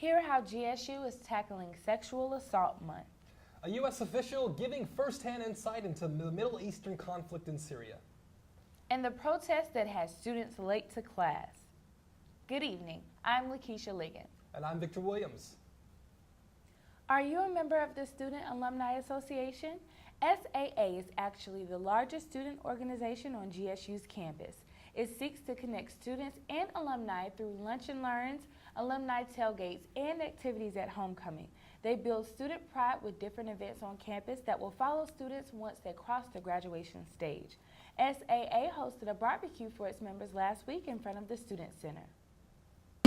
Hear how GSU is tackling Sexual Assault Month. A U.S. official giving first-hand insight into the Middle Eastern conflict in Syria. And the protest that has students late to class. Good evening, I'm Lakeisha Liggins. And I'm Victor Williams. Are you a member of the Student Alumni Association? SAA is actually the largest student organization on GSU's campus. It seeks to connect students and alumni through lunch and learns, alumni tailgates, and activities at homecoming. They build student pride with different events on campus that will follow students once they cross the graduation stage. SAA hosted a barbecue for its members last week in front of the Student Center.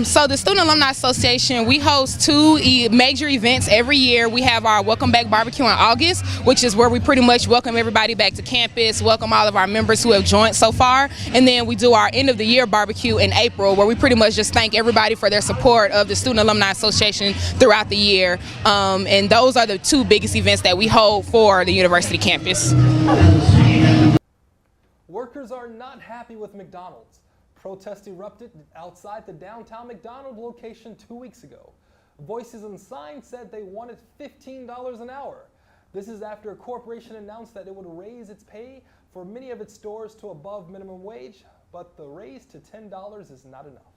So the Student Alumni Association, we host two major events every year. We have our Welcome Back Barbecue in August, which is where we pretty much welcome everybody back to campus, welcome all of our members who have joined so far. And then we do our end of the year barbecue in April, where we pretty much just thank everybody for their support of the Student Alumni Association throughout the year. And those are the two biggest events that we hold for the university campus. Workers are not happy with McDonald's. Protests erupted outside the downtown McDonald location 2 weeks ago. Voices and signs said they wanted $15 an hour. This is after a corporation announced that it would raise its pay for many of its stores to above minimum wage, but the raise to $10 is not enough.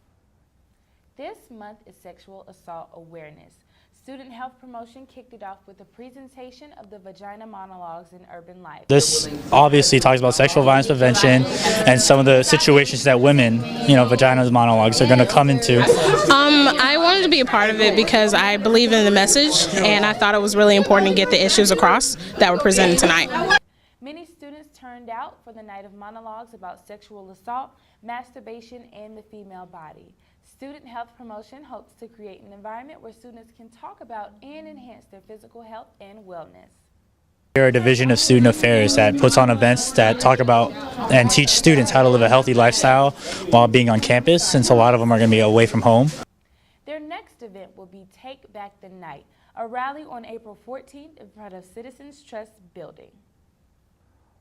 This month is Sexual Assault Awareness. Student Health Promotion kicked it off with a presentation of the vagina monologues in urban life. This obviously talks about sexual violence prevention and some of the situations that women, vagina monologues are going to come into. I wanted to be a part of it because I believe in the message, and I thought it was really important to get the issues across that were presented tonight. Many students turned out for the night of monologues about sexual assault, masturbation, and the female body. Student Health Promotion hopes to create an environment where students can talk about and enhance their physical health and wellness. We're a division of student affairs that puts on events that talk about and teach students how to live a healthy lifestyle while being on campus, since a lot of them are going to be away from home. Their next event will be Take Back the Night, a rally on April 14th in front of Citizens Trust Building.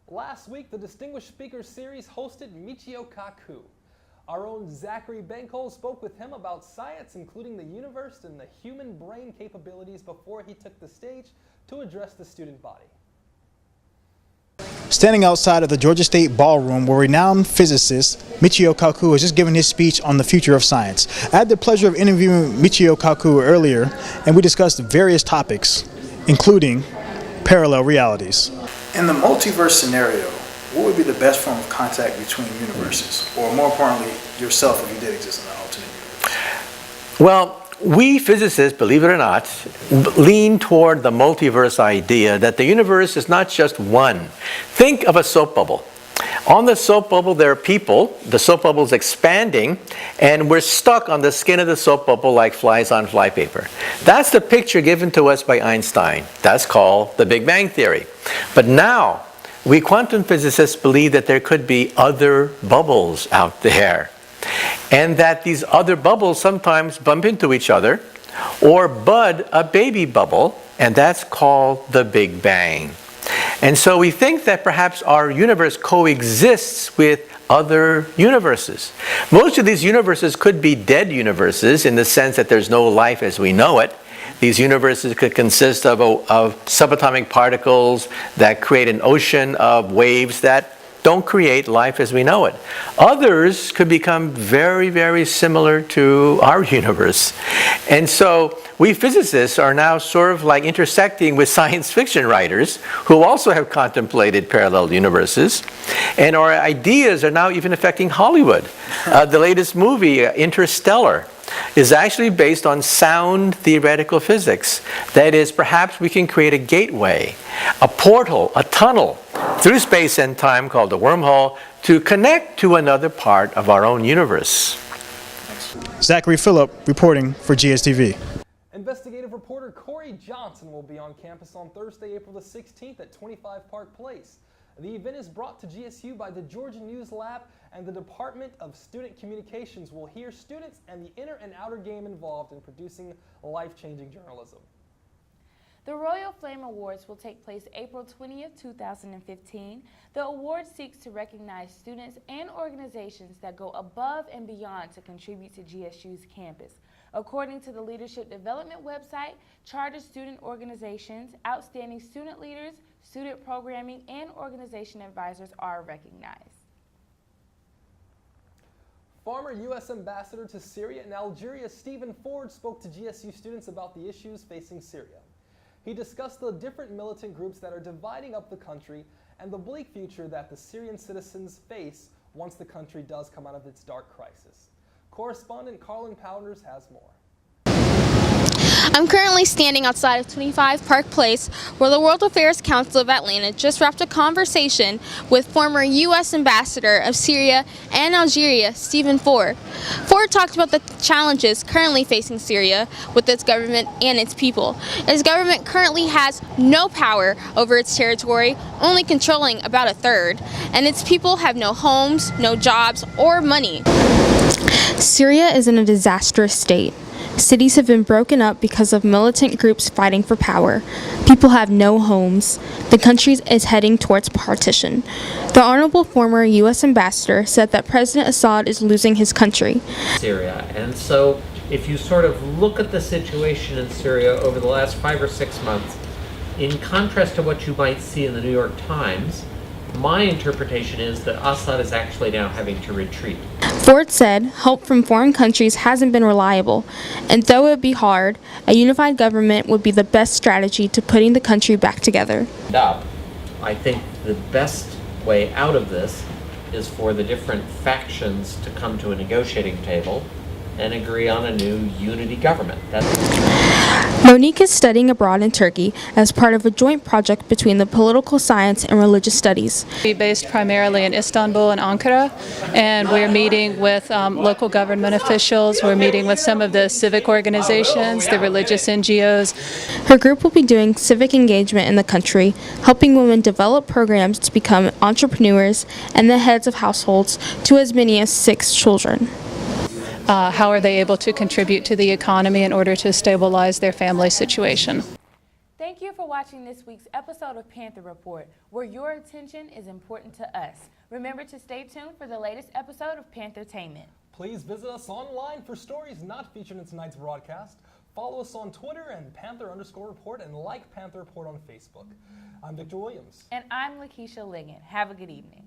Last week, the Distinguished Speakers Series hosted Michio Kaku. Our own Zachary Bankhole spoke with him about science, including the universe and the human brain capabilities, before he took the stage to address the student body. Standing outside of the Georgia State Ballroom were renowned physicist Michio Kaku has just given his speech on the future of science. I had the pleasure of interviewing Michio Kaku earlier, and we discussed various topics, including parallel realities. In the multiverse scenario, what would be the best form of contact between universes? Or more importantly, yourself if you did exist in an alternate universe? Well, we physicists, believe it or not, lean toward the multiverse idea that the universe is not just one. Think of a soap bubble. On the soap bubble there are people, the soap bubble is expanding, and we're stuck on the skin of the soap bubble like flies on flypaper. That's the picture given to us by Einstein. That's called the Big Bang Theory. But now, we quantum physicists believe that there could be other bubbles out there, and that these other bubbles sometimes bump into each other or bud a baby bubble, and that's called the Big Bang. And so we think that perhaps our universe coexists with other universes. Most of these universes could be dead universes in the sense that there's no life as we know it. These universes could consist of subatomic particles that create an ocean of waves that don't create life as we know it. Others could become very, very similar to our universe. And so we physicists are now sort of like intersecting with science fiction writers who also have contemplated parallel universes. And our ideas are now even affecting Hollywood. The latest movie, Interstellar, is actually based on sound theoretical physics. That is, perhaps we can create a gateway, a portal, a tunnel through space and time called a wormhole to connect to another part of our own universe. Zachary Phillip reporting for GSTV. Investigative reporter Corey Johnson will be on campus on Thursday, April the 16th at 25 Park Place. The event is brought to GSU by the Georgia News Lab, and the Department of Student Communications will hear students and the inner and outer game involved in producing life-changing journalism. The Royal Flame Awards will take place April 20th, 2015. The award seeks to recognize students and organizations that go above and beyond to contribute to GSU's campus. According to the Leadership Development website, charter student organizations, outstanding student leaders, student programming, and organization advisors are recognized. Former U.S. Ambassador to Syria and Algeria Stephen Ford spoke to GSU students about the issues facing Syria. He discussed the different militant groups that are dividing up the country and the bleak future that the Syrian citizens face once the country does come out of its dark crisis. Correspondent Carlin Powders has more. I'm currently standing outside of 25 Park Place, where the World Affairs Council of Atlanta just wrapped a conversation with former U.S. Ambassador of Syria and Algeria, Stephen Ford. Ford talked about the challenges currently facing Syria with its government and its people. Its government currently has no power over its territory, only controlling about a third, and its people have no homes, no jobs, or money. Syria is in a disastrous state. Cities have been broken up because of militant groups fighting for power. People have no homes. The country is heading towards partition. The honorable former U.S. ambassador said that President Assad is losing his country. Syria. And so if you sort of look at the situation in Syria over the last 5 or 6 months, in contrast to what you might see in the New York Times, my interpretation is that Assad is actually now having to retreat. Ford said help from foreign countries hasn't been reliable, and though it would be hard, a unified government would be the best strategy to putting the country back together. I think the best way out of this is for the different factions to come to a negotiating table and agree on a new unity government. Monique is studying abroad in Turkey as part of a joint project between the political science and religious studies. We're based primarily in Istanbul and Ankara, and we're meeting with local government officials. We're meeting with some of the civic organizations, the religious NGOs. Her group will be doing civic engagement in the country, helping women develop programs to become entrepreneurs and the heads of households to as many as 6 children. How are they able to contribute to the economy in order to stabilize their family situation? Thank you for watching this week's episode of Panther Report, where your attention is important to us. Remember to stay tuned for the latest episode of Panthertainment. Please visit us online for stories not featured in tonight's broadcast. Follow us on Twitter and Panther_report and like Panther Report on Facebook. I'm Victor Williams. And I'm Lakeisha Liggett. Have a good evening.